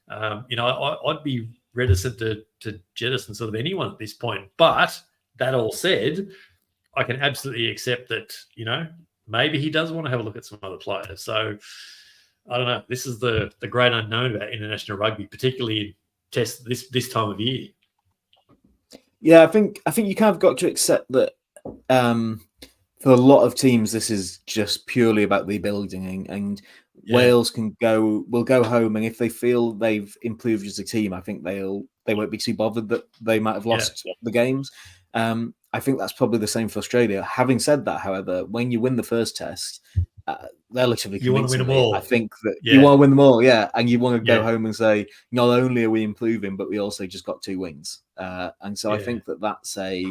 I'd be reticent to jettison sort of anyone at this point. But that all said, I can absolutely accept that, maybe he does want to have a look at some other players. So, I don't know. This is the great unknown about international rugby, particularly in test this time of year. Yeah, I think you kind of got to accept that. For a lot of teams, this is just purely about rebuilding, and Wales will go home, and if they feel they've improved as a team, I think they won't be too bothered that they might have lost the games. I think that's probably the same for Australia. Having said that, however, when you win the first test, relatively you want to win them all. I think that you want to win them all, and you want to go home and say, not only are we improving, but we also just got 2 wins. And so I think that's a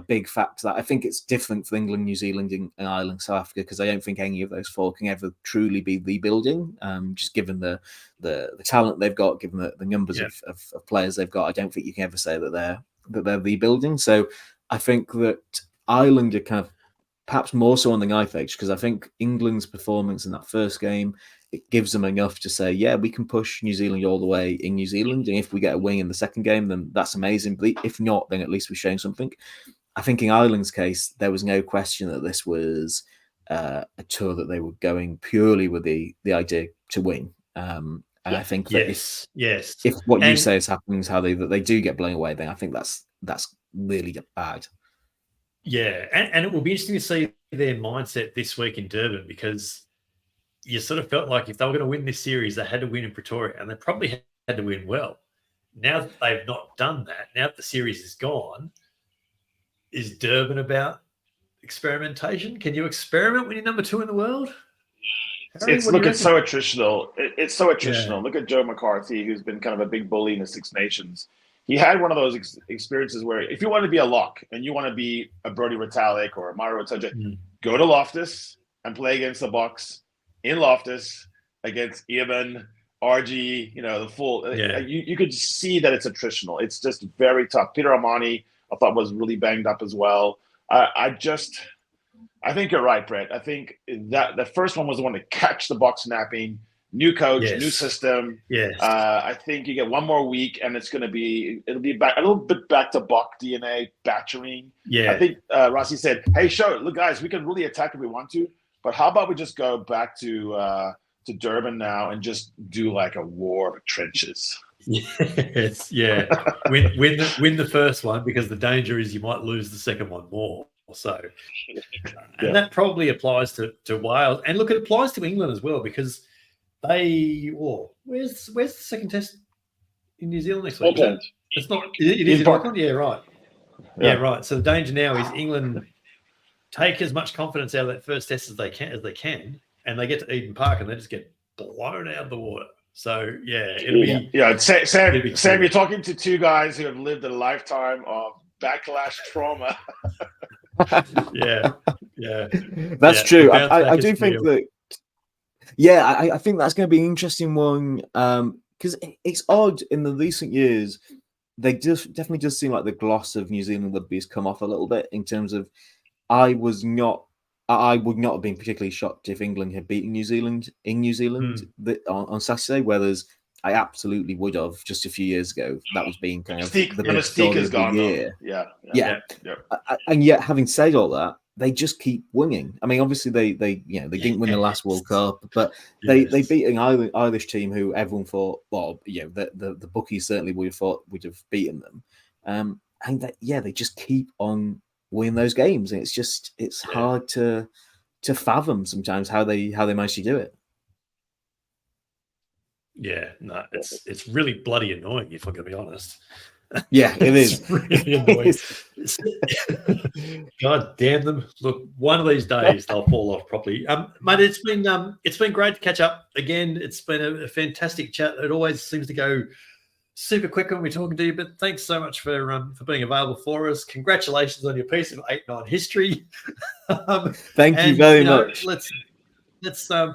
big factor. That I think it's different for England, New Zealand, and Ireland, South Africa, because I don't think any of those 4 can ever truly be rebuilding. Just given the talent they've got, given the numbers of players they've got, I don't think you can ever say that they're rebuilding. So I think that Ireland are kind of perhaps more so on the knife edge, because I think England's performance in that first game, it gives them enough to say, yeah, we can push New Zealand all the way in New Zealand. And if we get a win in the second game, then that's amazing. But if not, then at least we're showing something. I think in Ireland's case, there was no question that this was a tour that they were going purely with the idea to win. And I think that if what you say is happening is how they do get blown away, then I think that's really bad. Yeah, and it will be interesting to see their mindset this week in Durban, because you sort of felt like if they were going to win this series, they had to win in Pretoria, and they probably had to win well. Now that they've not done that, now that the series is gone, is Durban about experimentation? Can you experiment when you're number 2 in the world? It's so attritional. It's so attritional. Yeah. Look at Joe McCarthy, who's been kind of a big bully in the Six Nations. He had one of those experiences where if you want to be a lock and you want to be a Brodie Retallick or a Mario Rotaja, go to Loftus and play against the Bucks in Loftus against Eamon, RG, the full. Yeah. You could see that it's attritional. It's just very tough. Peter Armani, I thought, was really banged up as well. I think you're right, Brett. I think that the first one was the one to catch the Bucks napping. New coach, new system. Yes. I think you get one more week, and it'll be back a little bit back to Buck DNA, battering. Yeah. I think Rossi said, "Hey, look, guys, we can really attack if we want to, but how about we just go back to Durban now and just do like a war of trenches." Yes. Yeah. win the first one, because the danger is you might lose the second one more. So, and that probably applies to Wales, and look, it applies to England as well, because. Where's the second test in New Zealand next week? Auckland. It's not. It is in Auckland. Yeah, right. Yeah, right. So the danger now is England take as much confidence out of that first test as they can, and they get to Eden Park and they just get blown out of the water. So it'll be Sam, you're talking to two guys who have lived a lifetime of backlash trauma. Yeah. That's true. I do think that. Yeah, I think that's going to be an interesting one, because it's odd in the recent years. They definitely does seem like the gloss of New Zealand rugby has come off a little bit in terms of I would not have been particularly shocked if England had beaten New Zealand in New Zealand on Saturday, whereas I absolutely would have just a few years ago. That was being kind of the mystique has gone. Yeah. And yet, having said all that, they just keep winning. I mean, obviously they didn't win the last World Cup, but they beat an Irish team who everyone thought, the bookies certainly would have beaten them. And they just keep on winning those games, and it's hard to fathom sometimes how they manage to do it. Yeah, no, it's really bloody annoying, if I'm going to be honest. Yeah, it is. Really annoying. God damn them! Look, one of these days they'll fall off properly. Mate, it's been great to catch up again. It's been a fantastic chat. It always seems to go super quick when we're talking to you, but thanks so much for being available for us. Congratulations on your piece of 8-9 history. Thank you very much. Let's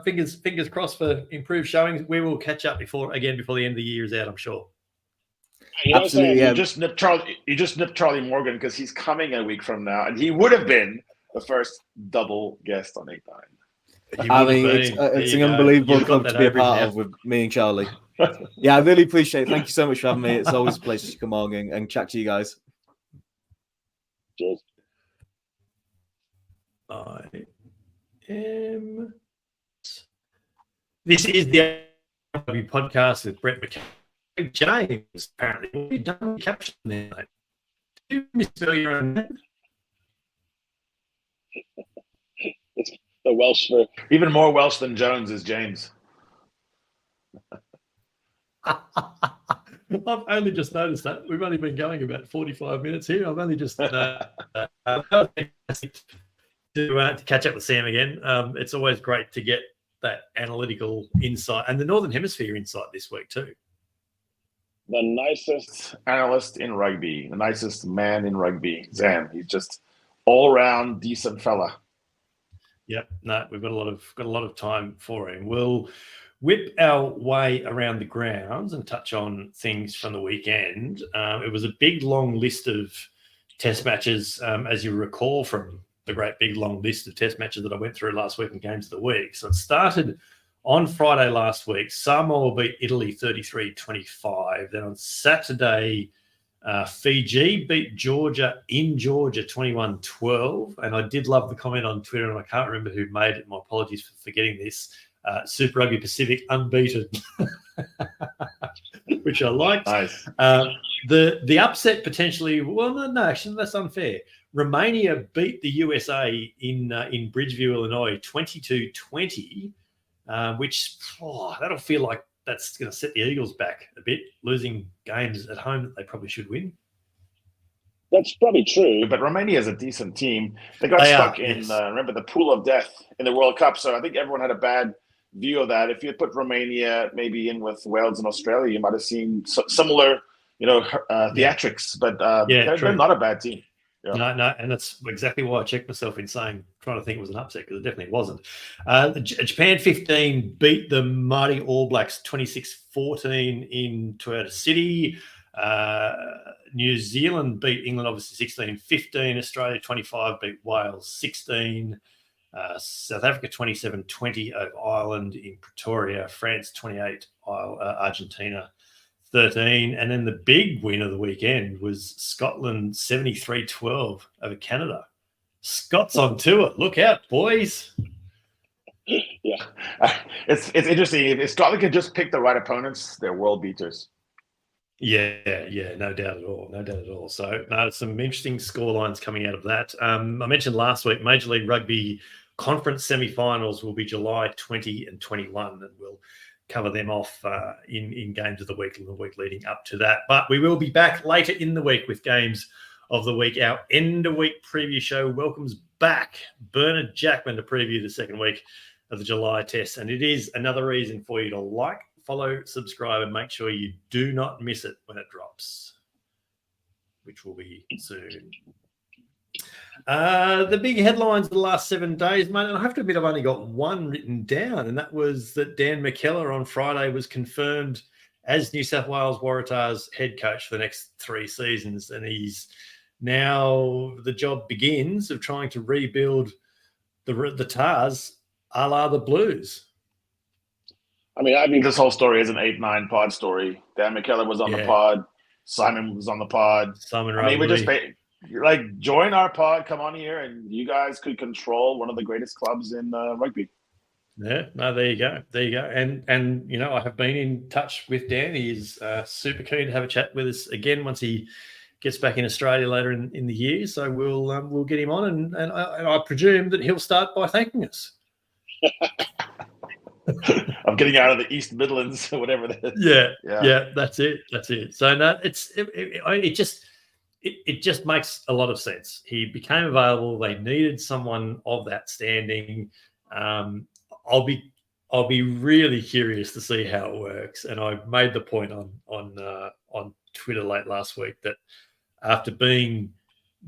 fingers crossed for improved showings. We will catch up before the end of the year is out, I'm sure. Absolutely, you just nipped Charlie Morgan, because he's coming a week from now, and he would have been the first double guest on 8-9. I mean, it's an unbelievable club to be a part of with me and Charlie. Yeah, I really appreciate it. Thank you so much for having me. It's always a pleasure to come on and chat to you guys. Cheers. This is the podcast with Brett McKay. James, apparently, what have you done with the caption there, mate? Did you misspell your own name? It's the Welsh for even more Welsh than Jones is James. I've only just noticed that. We've only been going about 45 minutes here. I've only just to catch up with Sam again. It's always great to get that analytical insight and the Northern Hemisphere insight this week too. The nicest analyst in rugby, the nicest man in rugby, Sam. He's just all-round decent fella. Yep. No, we've got a lot of time for him. We'll whip our way around the grounds and touch on things from the weekend. It was a big, long list of test matches, as you recall from the great big, long list of test matches that I went through last week and games of the week. So it started On Friday last week, Samoa beat Italy 33-25. Then on Saturday, Fiji beat Georgia in Georgia 21-12. And I did love the comment on Twitter, and I can't remember who made it. My apologies for forgetting this. Super Rugby Pacific unbeaten, which I liked. Nice. The upset potentially, well, no, actually, that's unfair. Romania beat the USA in Bridgeview, Illinois, 22-20, which that'll feel like that's going to set the Eagles back a bit, losing games at home that they probably should win. That's probably true, but Romania is a decent team. They got stuck in, remember, the pool of death in the World Cup, so I think everyone had a bad view of that. If you had put Romania maybe in with Wales and Australia, you might have seen similar, theatrics, but they're not a bad team. Yeah. No, and that's exactly why I checked myself in trying to think it was an upset, because it definitely wasn't. Japan 15 beat the mighty All Blacks 26-14 in Toyota City. New Zealand beat England, obviously 16-15. Australia 25 beat Wales 16. South Africa 27-20 over Ireland in Pretoria. France 28, Argentina 13. And then the big win of the weekend was Scotland 73-12 over Canada. Scots on tour. Look out, boys. Yeah. It's interesting. If Scotland can just pick the right opponents, they're world beaters. Yeah, no doubt at all. So, some interesting scorelines coming out of that. I mentioned last week, Major League Rugby conference semi-finals will be July 20 and 21, and we'll cover them off in games of the week and the week leading up to that. But we will be back later in the week with games of the week. Our end-of-week preview show welcomes back Bernard Jackman to preview the second week of the July test, and it is another reason for you to like, follow, subscribe, and make sure you do not miss it when it drops, which will be soon. The big headlines of the last 7 days, mate, and I have to admit I've only got one written down, and that was that Dan McKellar on Friday was confirmed as New South Wales Waratahs head coach for the next 3 seasons, and he's now the job begins of trying to rebuild the Tars a la the Blues. I mean, this whole story is an 8-9 pod story. Dan McKellar was on the pod. Simon was on the pod. We just join our pod, come on here, and you guys could control one of the greatest clubs in rugby. Yeah, no, there you go. And I have been in touch with Dan. He is super keen to have a chat with us again once he gets back in Australia later in the year. So we'll get him on, and I presume that he'll start by thanking us. I'm getting out of the East Midlands or whatever that is. Yeah, that's it. So no, it just makes a lot of sense. He became available. They needed someone of that standing. I'll be really curious to see how it works. And I made the point on Twitter late last week that after being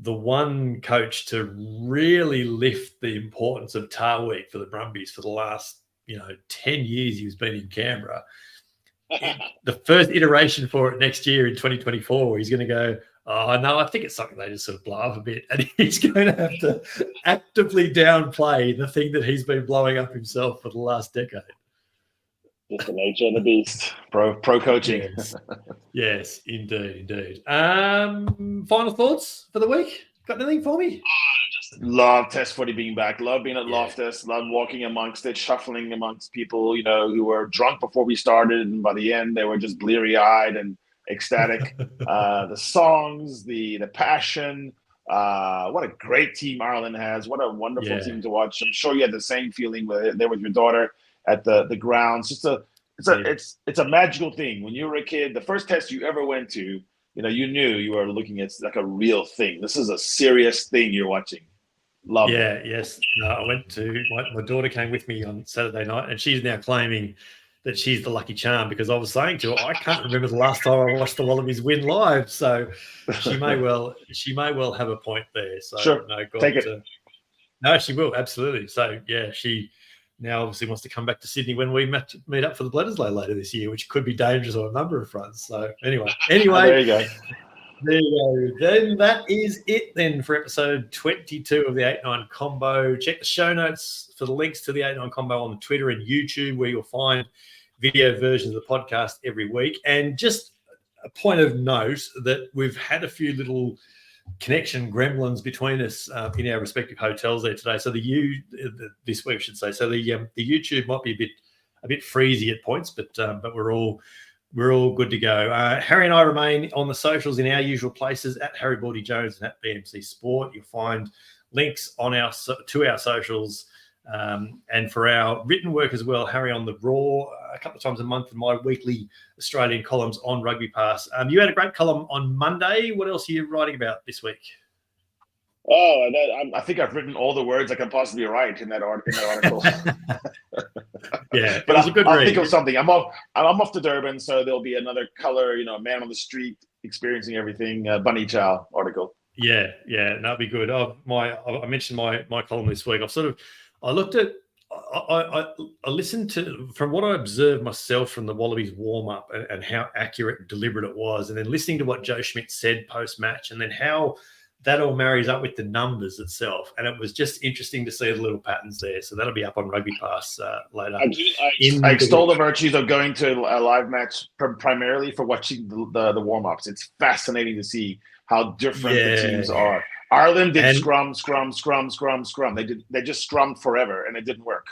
the one coach to really lift the importance of Tar Week for the Brumbies for the last 10 years he's been in Canberra, the first iteration for it next year in 2024, he's going to go, oh, no, I think it's something they just sort of blow up a bit. And he's going to have to actively downplay the thing that he's been blowing up himself for the last decade. Just the nature of the beast. Pro coaching. Yes, indeed. Final thoughts for the week? Got anything for me? Just love Test footy being back. Love being at Loftus. Love walking amongst it, shuffling amongst people, who were drunk before we started, and by the end they were just bleary-eyed and ecstatic. The songs, the passion. What a great team Ireland has. What a wonderful team to watch. I'm sure you had the same feeling there with your daughter at the grounds. It's a magical thing. When you were a kid, the first test you ever went to, you knew you were looking at like a real thing. This is a serious thing you're watching. Love it. Yes. I went to my daughter came with me on Saturday night, and she's now claiming that she's the lucky charm because I was saying to her, I can't remember the last time I watched the Wallabies win live. So she may well have a point there. So sure, take it. No, she will absolutely. So she now obviously wants to come back to Sydney when we meet up for the Bledisloe later this year, which could be dangerous on a number of fronts. So anyway, there you go. There you go. Then that is it then for episode 22 of the 8-9 Combo. Check the show notes for the links to the 8-9 Combo on Twitter and YouTube, where you'll find video versions of the podcast every week. And just a point of note that we've had a few little connection gremlins between us in our respective hotels there today. So this week, I should say. So the YouTube might be a bit freezy at points, but we're all good to go. Harry and I remain on the socials in our usual places at Harry Baldy Jones and at BMC Sport. You'll find links on to our socials and for our written work as well. Harry on the Raw a couple of times a month, and my weekly Australian columns on Rugby Pass. You had a great column on Monday. What else are you writing about this week? Oh, I think I've written all the words I can possibly write in that article. Yeah, but it was a good read. I'll think of something. I'm off to Durban, so there'll be another color, man on the street experiencing everything. Bunny Chow article. Yeah, that'd be good. I mentioned my column this week. I looked at. I listened to, from what I observed myself from the Wallabies warm up and how accurate and deliberate it was, and then listening to what Joe Schmidt said post match, and then how that all marries up with the numbers itself. And it was just interesting to see the little patterns there. So that'll be up on Rugby Pass later. I extol the virtues of going to a live match primarily for watching the warm-ups. It's fascinating to see how different the teams are. Ireland did scrum. They just scrummed forever, and it didn't work.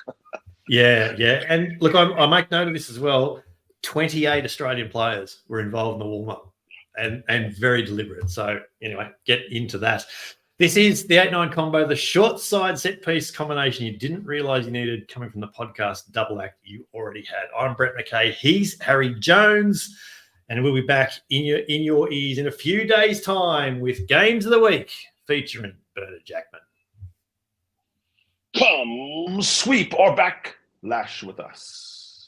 Yeah. And look, I make note of this as well. 28 Australian players were involved in the warm-up. And very deliberate. So anyway, get into that. This is the 8-9 Combo, the short side set piece combination you didn't realise you needed coming from the podcast double act you already had. I'm Brett McKay. He's Harry Jones. And we'll be back in your ears in a few days' time with Games of the Week featuring Bernard Jackman. Come sweep or backlash with us.